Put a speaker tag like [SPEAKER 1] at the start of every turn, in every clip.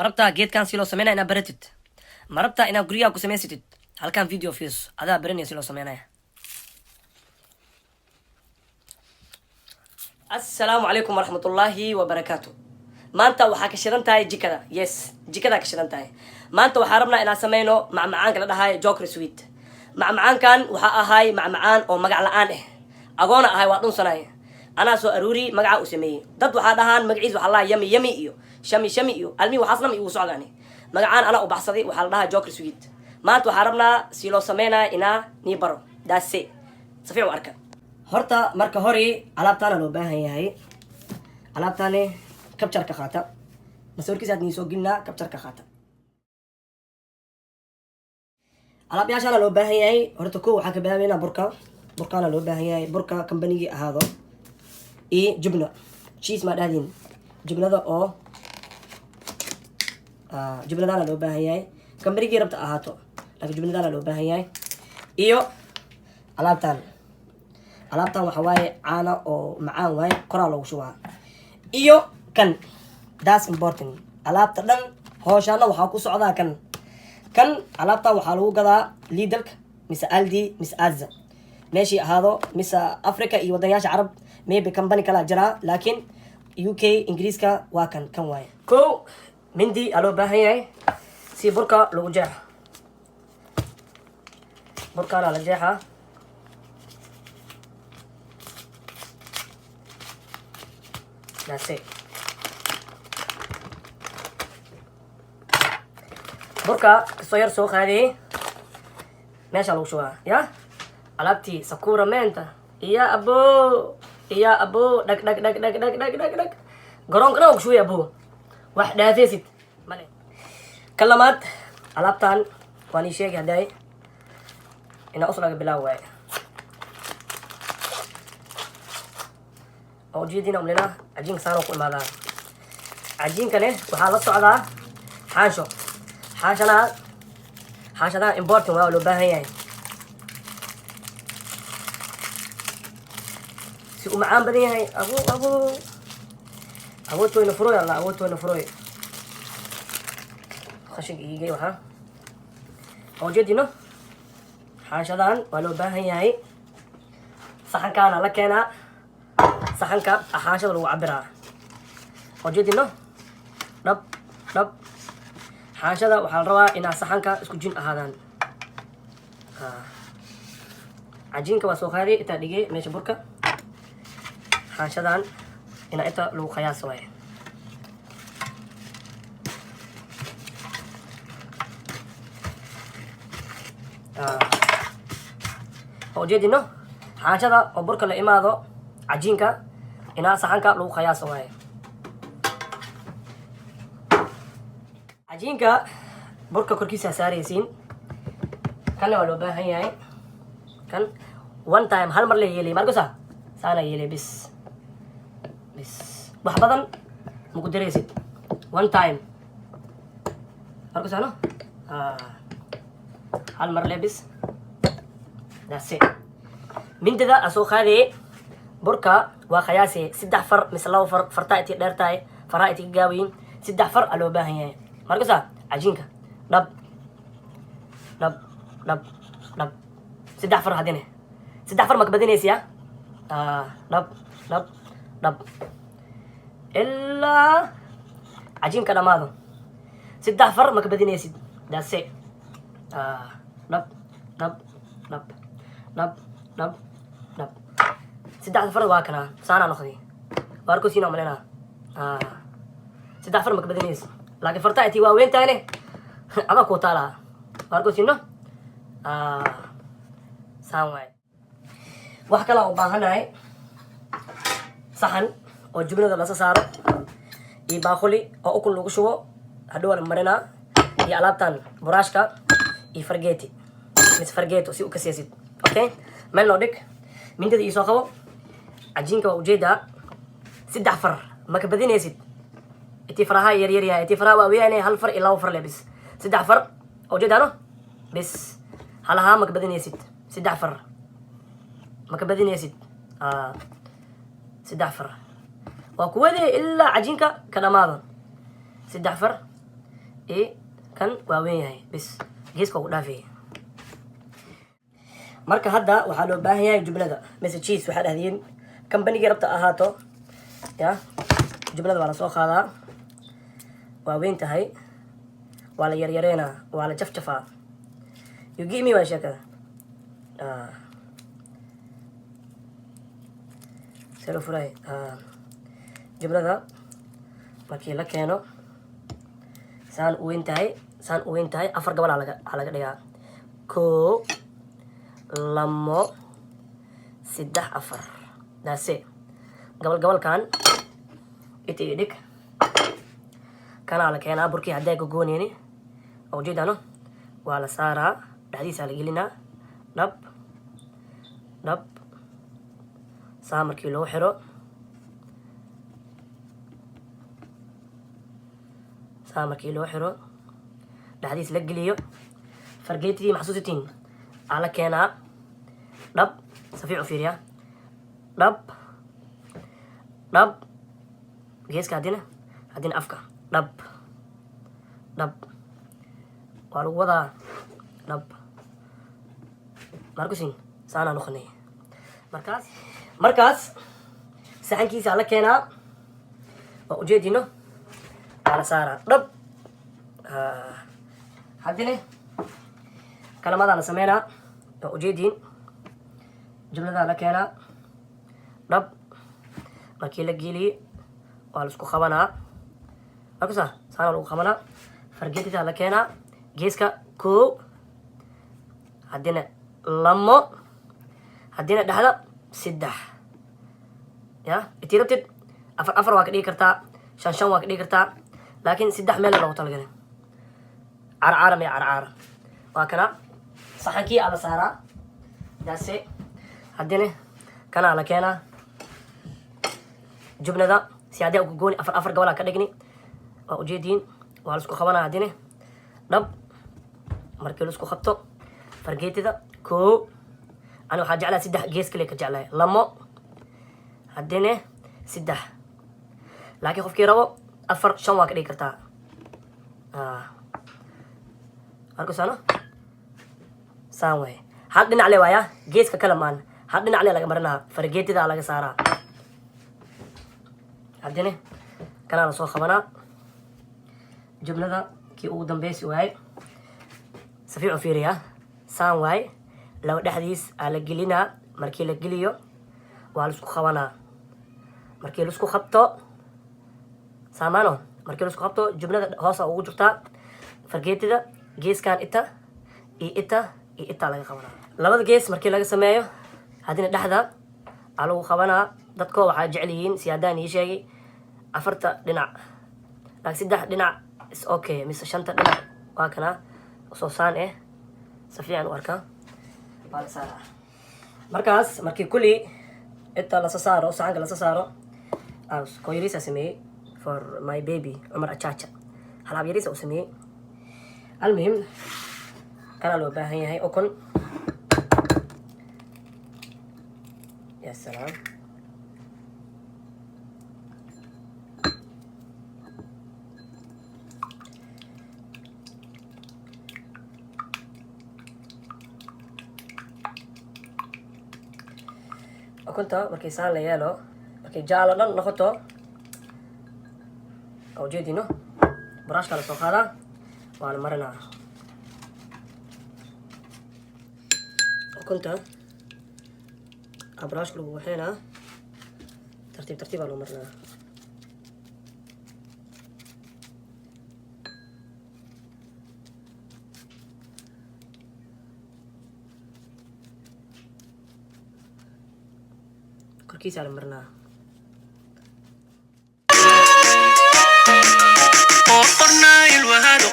[SPEAKER 1] ma rabtaa geedkan si loo sameynaya inaad baratid, ma rabtaa inaad guryaha ku samaysatid, halkan video fiirso adaa baranaya si loo sameynaya. Assalaamu calaykum waraxmatullaahi wabarakaatu. maanta waxaa ka shidan tahay jikada. Yes, jikada ka shidan tahay. maanta waxaa rabnaa inaan sameyno macmacaanka la dhahayo joker sweet. macmacaankan waxaa ahay macmacaan oo magac la-aan agoona ahay waa dhunsanay anaa soo aruuri magaca u sameeyey. dad waxaa dhahaan magaciis waxaa la yami yami iyo shami shami iyo almi waxaasna igu socdaani. magacaan anaa u baxsaday waxaa la dhahaa joker sweet. maanta waxaa rabnaa si loo sameynaya inaa nii baro. daase safiic u arka. horta marka hore alaabtaana loo baahan yahay. alaabtaani kabjarka qaata masoorkiisaad nii soo gelinaa kabjarka qaata. alaabyaashaana loo baahan yahay. horta ko waxaa ka bilaabeynaa burkaana loo baahan yahay. burka kambanigii ahaado iyo jubna cheese maa dhahdiin jubnada oo jubnadaana loo baahan yahay. kambanigii rabta ahaato laakiin jubnadaana loo baahan yahay. iyo alaabtaan waxa waaye caana oo macaan waaye koraa loogu shubaa. iyo kan that's important. alaabta dhan hooshana waxaa ku socdaa kan alaabta waxaa lagu gadaa lidalka mise aldi mise azza meeshii ahaado mise africa iyo waddanyaasha carab maybe company kala jiraa laakiin UK ingiriiska waa kan waaye. ko mindi aa loo baahan yahay si burka lagu jeexa. burkaana la jeexaa. burka kasoo yar soo qaadiyey meesha lagu shubaa ya alaabtii sakura meenta iya abo dhag garoonka dhan ku shubay abo wax dhaafeysid male. ka lamaad alaabtan waan ii sheegi haddaay inaa us laga bilaaw waaye oo ujeediina umlina cajiinka saanoo ku imaadaa. cajiinkane waxaa la socdaa xaansho. xaashadaha important waa loo baahan yahay si uu macaan badan yahay. awoodtoyna furoy alla awoodtoyna furoy khashiga iigay waxaa oo jeedino xaashadahan waa loo baahan yahay. saxankaana la keenaa. saxanka xaashada lagu cabiraa oo jeedino dhab xaashada waxaa la rabaa inaa saxanka isku jin ahaadaan. cajiinka waa soo qaaday intaa dhigay meesha burka. xaashadan inaa inta lagu qiyaas waaye. oo ujeedino xaashada oo burka la imaado cajiinka inaa saxanka lagu qiyaas waaye. cajiinka burka korkiisa saaraysiin. kanna waa loo baahan yahay. kan one time hal mar la yeelay markusa saana yeelay bis wax badan maku daraysid one time markusa no hal mar le bis that's it. mindida asoo qaadee burka waa qiyaasee 3 far mise 2 far fartaa intii dheer tahay faraa intii ka gaawiyin 3 far aa loo baahan yahay. markasa cajiinka dhab 3 far hadine 3 far maka badinaysiya dhab ilaa cajiinka dhamaado 3 far maka badinaysid daase dhab 3 far waa kana saana noqday waarkusiina umalena 3 far maka badinaysid laakiin farta intii waa weyn tahayne adaa ku taalaa waarkusiino saan waaye. wax kalaa u baahanahay saxan oo jubnada lasa saaro iyo baaquli oo ukun lagu shubo hadhow la marinaa iyo alaabtan buraashka iyo fargeeti mise fargeeto si u kaseysid. okay meel noo dhig. mindada iisoo qabo. cajiinka waa ujeedaa 3 far maka badinaysid. intii faraha yar yahay intii faraha waaweyn 1 far iyo 2 far le bis 3 far oo jeedano bis halaha maka badinaysid. 3 far maka badinaysid. 3 far waa kuwadee ilaa cajiinka ka dhamaado. 3 far kan waa weyn yahay bis geeska ugu dhaafay. marka hadda waxaa loo baahan yahay jublada mise cheese waxaa dhahdeen kambanigii rabta ahaato ya. jublada waa la soo qaadaa, waa weyn tahay, waa la yaryareynaa, waa la jafjafaa. you give me waa sheekada selo furay. jublada markii la keeno saan u weyn tahay, saan u weyn tahay, 4 gobol aa laga dhigaa. 1 2 3 4 daase gobolkan ita iyo dhig kanaa la keenaa. burkii hadday gogooneyni oo ujeedano waa la saaraa, dhexdiisa la gelinaa, dhab dhab saa markii loo xiro, saa markii loo xiro dhexdiis la geliyo. fargeetidii maxsuusitiin aa la keenaa, dhab safiic u fiiriya, dhab dhab geeska haddina afka dhab dhab waa lagu wadaa dhab. markusin saanaa noqonay. markaas saxankiisa la keenaa, waa ujeedino waa la saaraa, dhab. haddina kalamadaa la sameynaa, waa ujeediin jumladaa la keenaa, dhab markii la geliye waa la isku qabanaa. markusa saana lagu qabanaa. fargeetidaa la keenaa, geeska 1 haddina 2 haddina dhexda 3 ya. intii rabtid 4 waa ka dhigi kartaa, 5 waa ka dhigi kartaa, laakiin 3 meel loogu talagalay. carcaara mee carcaara waa kana. saxankii aa la saaraa daase. haddina kanaa la keenaa, jubnada si haddii ugu gooni 4 gobol aa ka dhigni, waa ujeediin waa la isku qabanaa. haddina dhab markii la isku qabto fargeetida 1 ani waxaa jeclahay 3 gees kale ka jeclahay, 2 haddina 3 laakiin qofkii rabo 4 5 waa ka dhigi kartaa. markusaano saan waay. hal dhinac le waaya, geeska kale maan, hal dhinac le laga marinaa, fargeetida laga saaraa. haddina kanaa la soo qabanaa, jumlada kii ugu dambeysi waay, safiic u fiiriya, saan waay. laba dhexdiis aa la gelinaa, markii la geliyo waa la isku qabanaa. markii la isku qabto saamaano, markii la isku qabto jumlada hoosa ugu jirtaa, fargeetida geeskan ita iyo ita laga qabanaa. labada gees markii laga sameeyo haddina dhexda aa lagu qabanaa. dadko waxaa jecel yihiin si haddaan ii sheegay 4 dhinac, laakiin 3 dhinac is okay, mise 5 dhinac waa kana soo saan si fiican u arkaa waa la saaraa. markaas markii kulli inta la saaro, saxanka la saaro, koo yariisa sameeyey for my baby Cumar Achacha, halaab yariisa u sameeyey. almuhim kanaa loo baahan yahay ukun. ya salaam. ukunta markii saan la yeelo, markii jaalo dhan noqoto, oo ujeedino buraashka la soo qaadaa, waa la marinaa. ukunta buraashka lagu waxeynaa, tartiib tartiib aa loo marinaa. korkiisa la marinaa.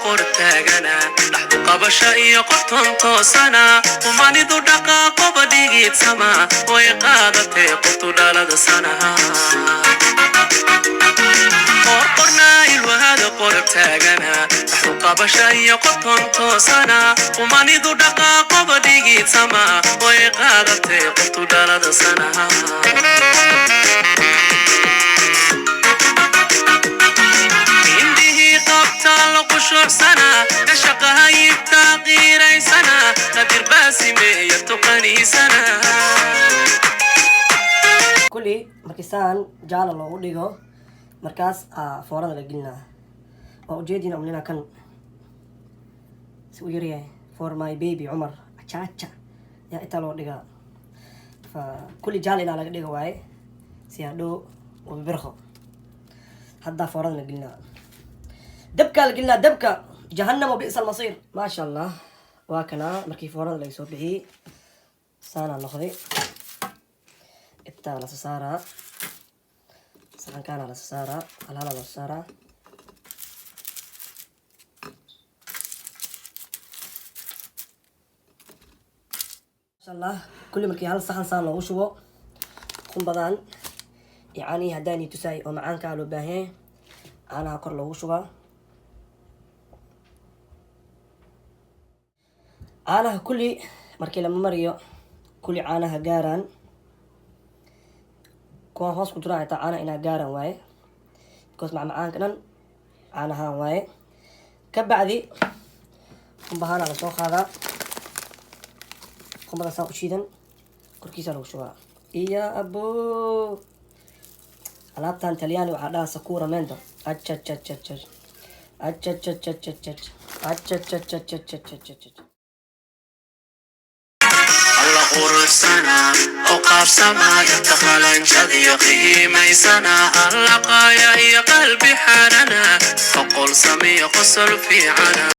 [SPEAKER 2] qortaagana dhaxdu qabasha iyo qoton toosana umanidu dhaqaaqo badhigiidsama way qaadatee qoftu dhalada sanaha qorqornaa ilwahada qortaagana dhaxdu qabasha iyo qoton toosana umanidu dhaqaaqo badhigiidsama way qaadatee qoftu dhalada sanaha خشوعسنا نشقها يبتغيري سنة قدر باسمي يتقني سنة
[SPEAKER 1] kulli markii saan jaala loogu dhigo markaas foorada la gelinaa waa ujeedina umlina kan si u yaryahay for my baby cumar achacha yaa intaa loo dhigaa fa kulli jaala inaa laga dhigo waaye si hadhow u birqo haddaa foorada la gelinaa dabkaa la gelinaa dabka jahannam wa bi'sa almasiir maasha allah waa kanaa markii foorada laga soo bixiyey saanaa noqday intaa la saaraa saxankaana la saaraa halhala la saaraa masha allah kulli markii hal saxan saan loogu shubo qumbadan yacni haddaani tusaay oo macaankaa loo baahan yahay caanaha kor loogu shubaa caanaha kulli markii lama mariyo kulli caanaha gaaraan kuwa hoos ku jiraan xitaa caanaha inaa gaaran waaye because macmacaanka dhan caanahaan waaye ka bacdi qumbahaana lasoo qaadaa qumbada saa u shiidan korkiisa lagu shubaa iyo abo alaabtan talyaani waxaa dhaha sakura mendo
[SPEAKER 2] قرصنا أوقاف سما يدخل انشذي قيمي سنا اللقايا هي قلبي حاننا فقل سمي قصر في عنا